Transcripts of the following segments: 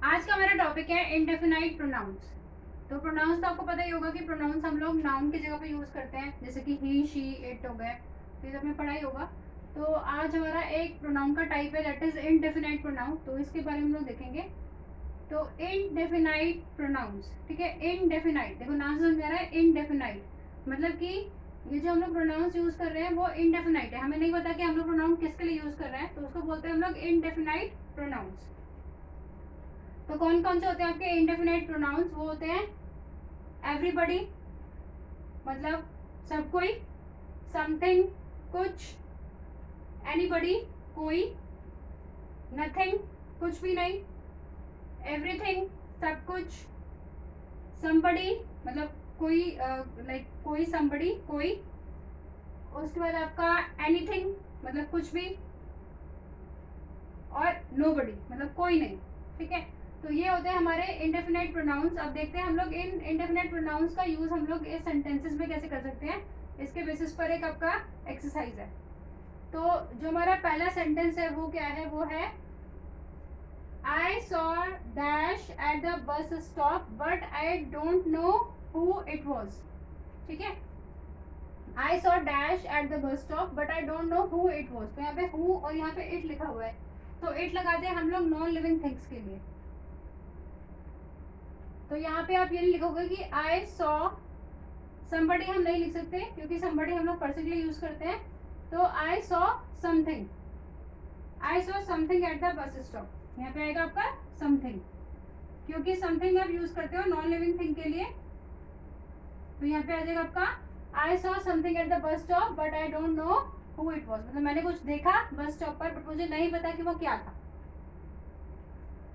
आज का हमारा टॉपिक है इंडेफिनाइट प्रोनाउंस। तो प्रोनाउंस तो आपको पता ही होगा कि प्रोनाउंस हम लोग नाउन की जगह पे यूज करते हैं, जैसे कि ही, शी, इट हो गए, तो ये आपने पढ़ा ही होगा। तो आज हमारा एक प्रोनाउन का टाइप है दैट इज इनडेफिनाइट प्रोनाउन, तो इसके बारे में हम लोग देखेंगे। तो इनडेफिनाइट प्रोनाउंस, ठीक है। इनडेफिनाइट, देखो नाम से समझ आ रहा है इनडेफिनाइट मतलब कि ये जो हम लोग प्रोनाउंस यूज कर रहे हैं वो इनडेफिनाइट है, हमें नहीं पता कि हम लोग प्रोनाउन किसके लिए यूज कर रहे हैं, तो उसको बोलते हैं हम लोग इनडेफिनाइट प्रोनाउंस। तो कौन कौन से होते हैं आपके इंडेफिनाइट प्रोनाउंस? वो होते हैं एवरीबडी मतलब सब कोई, समथिंग कुछ, एनीबडी कोई, नथिंग कुछ भी नहीं, एवरीथिंग सब कुछ, समबडी मतलब कोई, लाइक कोई, समबडी कोई, उसके बाद आपका एनीथिंग मतलब कुछ भी, और नोबडी मतलब कोई नहीं, ठीक है। तो ये होते हैं हमारे इंडेफिनाइट प्रोनाउंस। अब देखते हैं हम लोग इन इंडेफिनाइट प्रोनाउंस का यूज हम लोग इस सेंटेंसेस में कैसे कर सकते हैं, इसके बेसिस पर एक आपका एक्सरसाइज है। तो जो हमारा पहला सेंटेंस है वो क्या है? वो है I saw dash at the bus stop but I don't know who it was, ठीक है। I saw dash at the bus stop but I don't know who it was, तो यहाँ पे हु और यहाँ पे इट लिखा हुआ है, तो इट लगाते हैं हम लोग नॉन लिविंग थिंग्स के लिए। तो यहाँ पे आप ये लिखोगे कि आई सॉ समबडी, हम नहीं लिख सकते क्योंकि समबडी हम लोग पर्सन के लिए यूज करते हैं। तो I saw something, I saw something at the bus stop, यहाँ पे आएगा आपका समथिंग, क्योंकि समथिंग आप यूज करते हो नॉन लिविंग थिंग के लिए, तो यहाँ पे आ जाएगा आपका I saw something at the bus stop but I don't know who it was, मतलब मैंने कुछ देखा बस स्टॉप पर बट मुझे नहीं पता कि वो क्या था।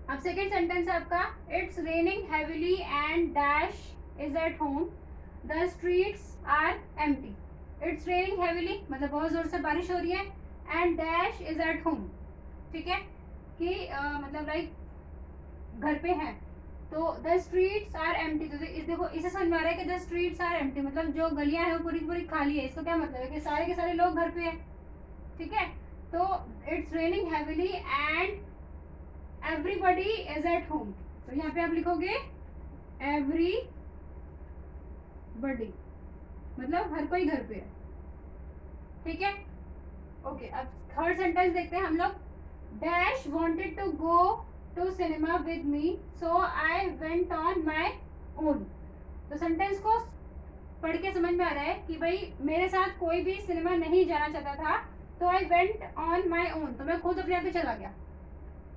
अब सेकेंड सेंटेंस है आपका it's raining heavily and dash is at home the streets are empty. It's raining heavily मतलब बहुत जोर से बारिश हो रही है, and dash is at home, ठीक है, कि मतलब लाइक घर पे हैं। तो द स्ट्रीट्स आर एम्प्टी, तो देखो इसे समझ में आ रहा है कि द स्ट्रीट्स आर एम्प्टी मतलब जो गलियां हैं वो पूरी पूरी खाली है, इसका क्या मतलब है कि सारे के सारे लोग घर पे हैं, ठीक है। तो it's raining heavily and everybody is at home, तो यहाँ पे आप लिखोगे एवरीबडी मतलब हर कोई घर पे है, ठीक है। ओके, अब थर्ड सेंटेंस देखते हैं हम लोग। Dash wanted to go to cinema with me so I went on my own, तो सेंटेंस को पढ़ के समझ में आ रहा है कि भाई मेरे साथ कोई भी सिनेमा नहीं जाना चाहता था, तो आई वेंट ऑन माय ओन, तो मैं खुद अपने आप पे चला गया,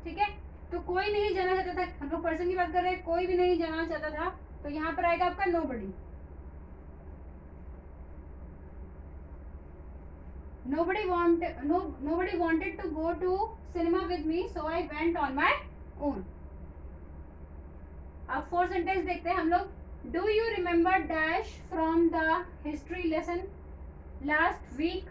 ठीक है। तो कोई नहीं जाना चाहता था, हम लोग पर्सन की बात कर रहे हैं, कोई भी नहीं जाना चाहता था, तो यहाँ पर आएगा आपका nobody. Nobody wanted to go to cinema with me so I went on my own. अब फोर्थ सेंटेंस देखते हैं हम लोग। Do you remember dash from the history lesson last week?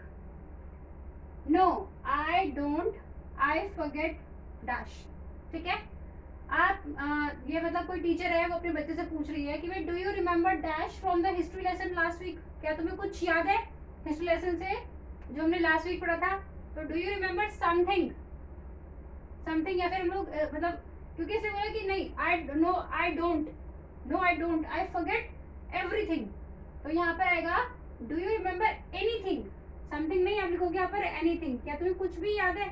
No I don't, I forget dash, ठीक है। आप ये मतलब कोई टीचर है वो अपने बच्चे से पूछ रही है कि भाई do you remember dash from the history lesson last week, क्या तुम्हें कुछ याद है हिस्ट्री लेसन से जो हमने लास्ट वीक पढ़ा था? तो do you remember something, something, या फिर हम लोग मतलब क्योंकि इसे बोला कि नहीं I know I don't, no I don't, I forget everything, तो यहाँ पर आएगा do you remember anything, something नहीं आप लिखोगे यहाँ पर एनीथिंग, क्या तुम्हें कुछ भी याद है?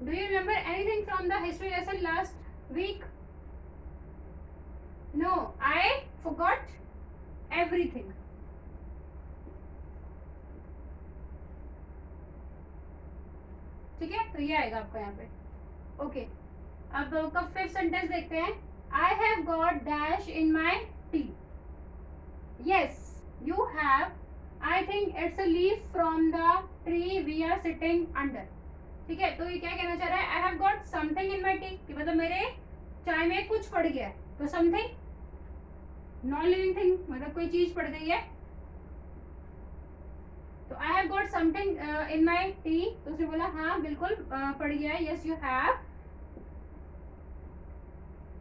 Do you remember anything from the history lesson last week? No I forgot everything, ठीक है। तो ये आएगा आपका यहाँ पे, ओके। अब आपका फिफ्थ सेंटेंस देखते हैं। I have got dash in my tea, yes you have, I think it's a leaf from the tree we are sitting under, ठीक है। तो ये क्या कहना चाह रहा है? I have got something in my tea, कि मतलब मेरे चाय में कुछ पड़ गया है, तो समथिंग नॉन लिविंग थिंग मतलब कोई चीज पड़ गई है, तो I have got something in my tea, तो उसने बोला हाँ बिल्कुल पड़ गया है, yes you have,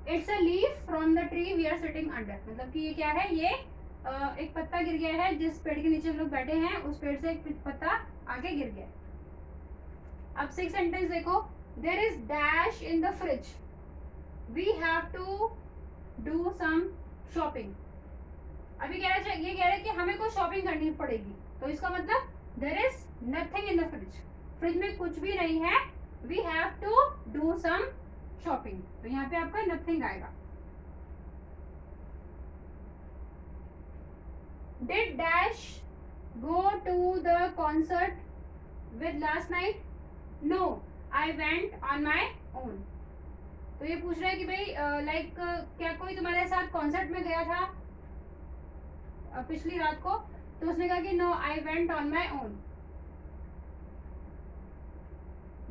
it's a leaf from the tree we are sitting under, मतलब कि ये क्या है, ये एक पत्ता गिर गया है, जिस पेड़ के नीचे हम लोग बैठे हैं उस पेड़ से एक पत्ता आगे गिर गया है। अब सिक्स सेंटेंस देखो। There is dash in the fridge, we have to do some shopping. अभी कह रहा है, ये कह रहा है कि हमें कोई शॉपिंग करनी पड़ेगी, तो इसका मतलब there is nothing in the fridge, fridge में कुछ भी नहीं है, we have to do some shopping, तो यहाँ पे आपका नथिंग आएगा। Did dash go to the concert with last night? No, I went on my own. तो ये पूछ रहा है कि भाई लाइक क्या कोई तुम्हारे साथ कॉन्सर्ट में गया था पिछली रात को, तो उसने कहा कि no I went on my own.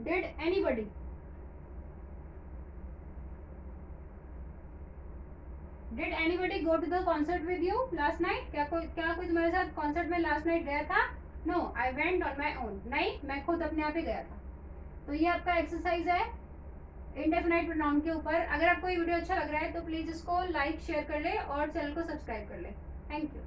Did anybody, did anybody go to the concert with you last night? क्या कोई तुम्हारे साथ कॉन्सर्ट में लास्ट नाइट गया था? No I went on my own, नहीं मैं खुद अपने आप ही गया था। तो ये आपका एक्सरसाइज है इंडेफिनाइट प्रोनाउन के ऊपर। अगर आपको ये वीडियो अच्छा लग रहा है तो प्लीज इसको लाइक शेयर कर ले और चैनल को सब्सक्राइब कर ले। Thank you.